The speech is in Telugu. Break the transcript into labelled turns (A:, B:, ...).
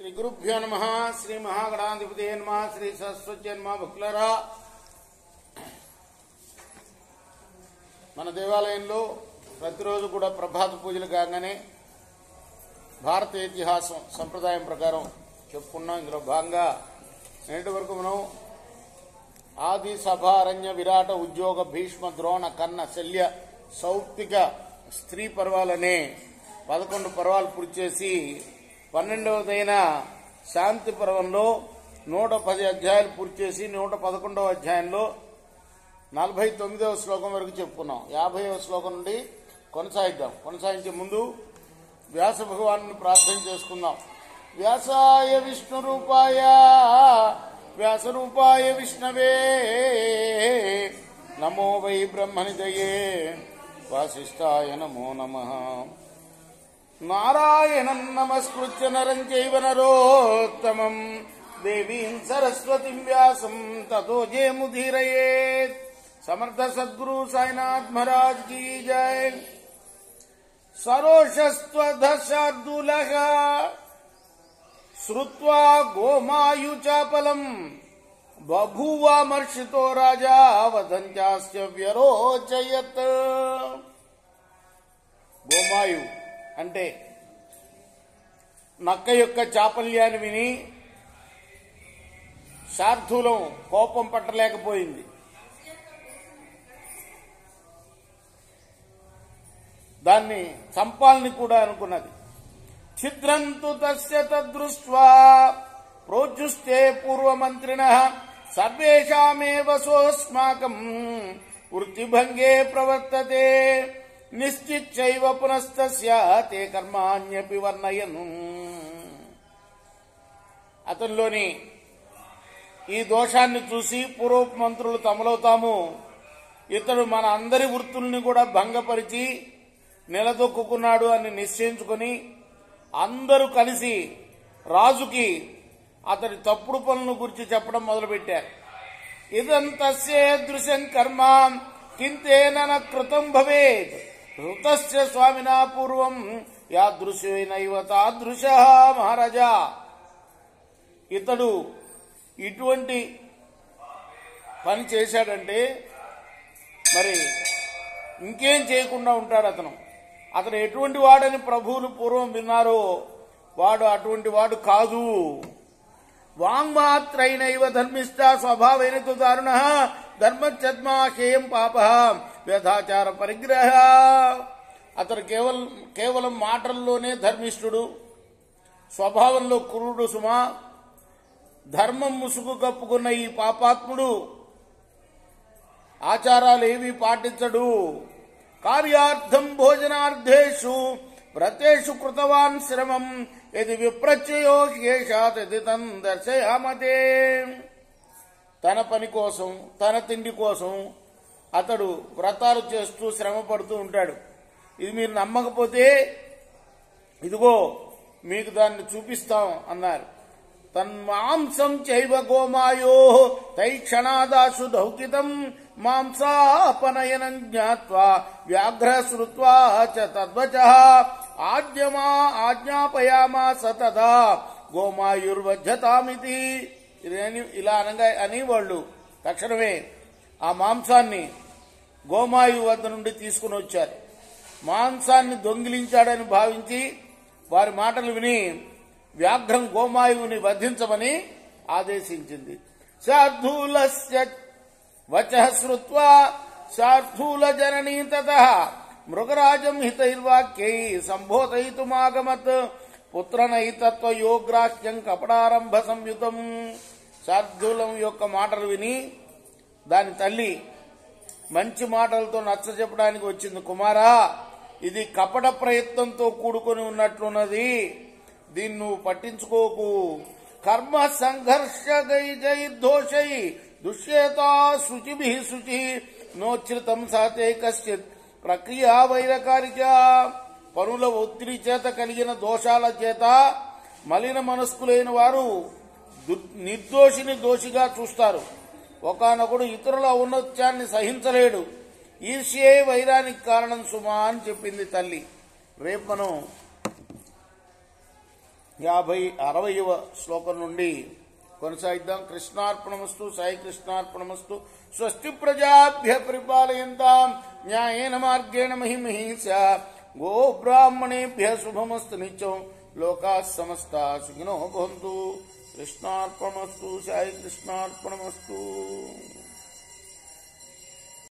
A: శ్రీ గురుభ్యో నమః. శ్రీ మహాగణాధిపతే నమః. శ్రీ సరస్వతి నమః. భక్తులారా, మన దేవాలయంలో ప్రతిరోజు కూడా ప్రభాత పూజలు కాగానే భారతీయ ఇతిహాసం సంప్రదాయం ప్రకారం చెప్పుకున్నాం. ఇందులో భాగంగా నేటి వరకు మనం ఆది సభారణ్య విరాట ఉద్యోగ భీష్మ ద్రోణ కన్న శల్య సౌప్తిక స్త్రీ పర్వాలనే 11 పర్వాలు పూర్తి చేసి 12వదైన శాంతి పర్వంలో 110 అధ్యాయాలు పూర్తి చేసి 111వ అధ్యాయంలో 49వ శ్లోకం వరకు చెప్పుకున్నాం. 50వ శ్లోకం నుండి కొనసాగిద్దాం. కొనసాగించే ముందు వ్యాస భగవాను ప్రార్థన చేసుకుందాం. వ్యాసాయ విష్ణు రూపాయ వ్యాస రూపాయ విష్ణవే నమో వై బ్రహ్మనిదయే వాసిష్ఠాయ నమో నమః. నారాయణం నమస్కృత్య నరం చైవ నరోత్తమం దేవీం సరస్వతిం వ్యాసం తతో జయముదీరయేత్. సమర్థ సద్గురు సాయినాథ్ మహారాజ్ की जय. సరోషస్త్వధశార్దూలః శ్రుత్వా గోమాయుచాపలం బభూవామర్షితో రాజా వదంచాస్య వ్యరోచయత్. గోమాయు అంటే నక్క యొక్క చాపల్యాన్ని విని శార్దూలం కోపం పట్టలేకపోయింది. దాన్ని చంపాలని కూడా అనుకున్నది. ఛిద్రంతు తస్య తదృష్ట్వా ప్రోజుస్తే పూర్వమంత్రిణః సర్వేషామేవ సోస్మాకం వృత్తిభంగే ప్రవర్తతే నిశ్చిచ్చైవ పునస్తస్య తే కర్మాణ్యపి వర్ణయను. అతనిలోని ఈ దోషాన్ని చూసి పూర్వపు మంత్రులు తమలో తాము ఇతడు మన అందరి వృత్తుల్ని కూడా భంగపరిచి నిలదొక్కున్నాడు అని నిశ్చయించుకొని అందరూ కలిసి రాజుకి అతడి తప్పుడు పనులను గురించి చెప్పడం మొదలుపెట్టారు. ఇదంతస్యే దృశ్యం కర్మ కింతేన కృతం భవేత్ ఋతస్య స్వామినా పూర్వం యాదృశ్యేనైవ తాదృశః మహారాజా. ఇతడు ఇటువంటి పని చేశాడంటే మరి ఇంకేం చేయకుండా ఉంటాడు అతను. అతను ఎటువంటి వాడని ప్రభువులు పూర్వం విన్నారో వాడు అటువంటి వాడు కాదు. వాంగ్మాత్రైనైవ ధర్మిష్ట స్వభావేన తు దారుణః ధర్మచద్మాశయం పాపః వ్యధాచార పరిగ్రహ. అతడు కేవలం మాటల్లోనే ధర్మిష్ఠుడు, స్వభావంలో క్రూరుడు సుమా. ధర్మం ముసుగు కప్పుకున్న ఈ పాపాత్ముడు ఆచారాలు ఏవి పాటించడు. కార్యార్థం భోజనార్థేషు వ్రతేషు కృతవాన్ శ్రమం యది విప్రచయో శేషాత్ యది తం దర్శయామతే. తన పని కోసం తన తిండి కోసం అతడు వ్రతాలు చేస్తూ శ్రమ పడుతూ ఉంటాడు. ఇది మీరు నమ్మకపోతే ఇదిగో మీకు దాన్ని చూపిస్తాం అన్నారు. తన్మాంసం చైవ గోమాయో తైక్షణాదాశు దౌకితం మాంసాపనయనం జ్ఞాత్వా వ్యాఘ్ర శ్రుత్వా చ తద్వచః ఆజ్ఞాపయామాస తదా గోమాయుర్వజ్జతామితి. ఇలా అనగా అని వాళ్ళు తక్షణమే ఆ మాంసాన్ని గోమాయు వద్ద నుండి తీసుకుని వచ్చారు. మాంసాన్ని దొంగిలించాడని భావించి వారి మాటలు విని వ్యాఘ్రం గోమాయువుని వధించమని ఆదేశించింది. శార్దూలస్య వచః శ్రుత్వా శార్దూల జననీ తతః మృగరాజం హితైర్వాక్యై సంబోధయితుమాగమత్ పుత్రనైతత్వయోగ్రాహ్యం కపడారంభ సంయుతం. శార్దూలం యొక్క మాటలు విని దాని తల్లి మంచి మాటలతో నచ్చ చెప్పడానికి వచ్చింది. కుమారా, ఇది కపట ప్రయత్నంతో కూడుకొని ఉన్నట్లున్నది, దీన్ని నువ్వు పట్టించుకోకు. కర్మ సంఘర్షగైర్దోషై దుష్యేతా శుచిభిః శుచి నోచ్రితం సాతే కశ్చిత్ ప్రక్రియా వైరకారిక. పనుల ఒత్తిడి చేత కలిగిన దోషాల చేత మలిన మనస్కులైన వారు నిర్దోషిని దోషిగా చూస్తారు. ఒకానొకడు ఇతరుల ఔన్నత్యాన్ని సహించలేడు. ఈర్ష్యే వైరానికి కారణం సుమా అని చెప్పింది తల్లి. రేపు మనం 60వ శ్లోకం నుండి కొనసాగిద్దాం. కృష్ణార్పణమస్తు. సాయి కృష్ణార్పణమస్తు. స్వస్తి ప్రజాభ్య పరిపాలయంతాం న్యాయేన మార్గేణ మహిమహీషా గోబ్రాహ్మణేభ్య శుభమస్తు నిత్యం. లోకా సమస్తా సుఖినో భవంతు. కృష్ణార్పణమస్తు. సాయి కృష్ణార్పణమస్తు.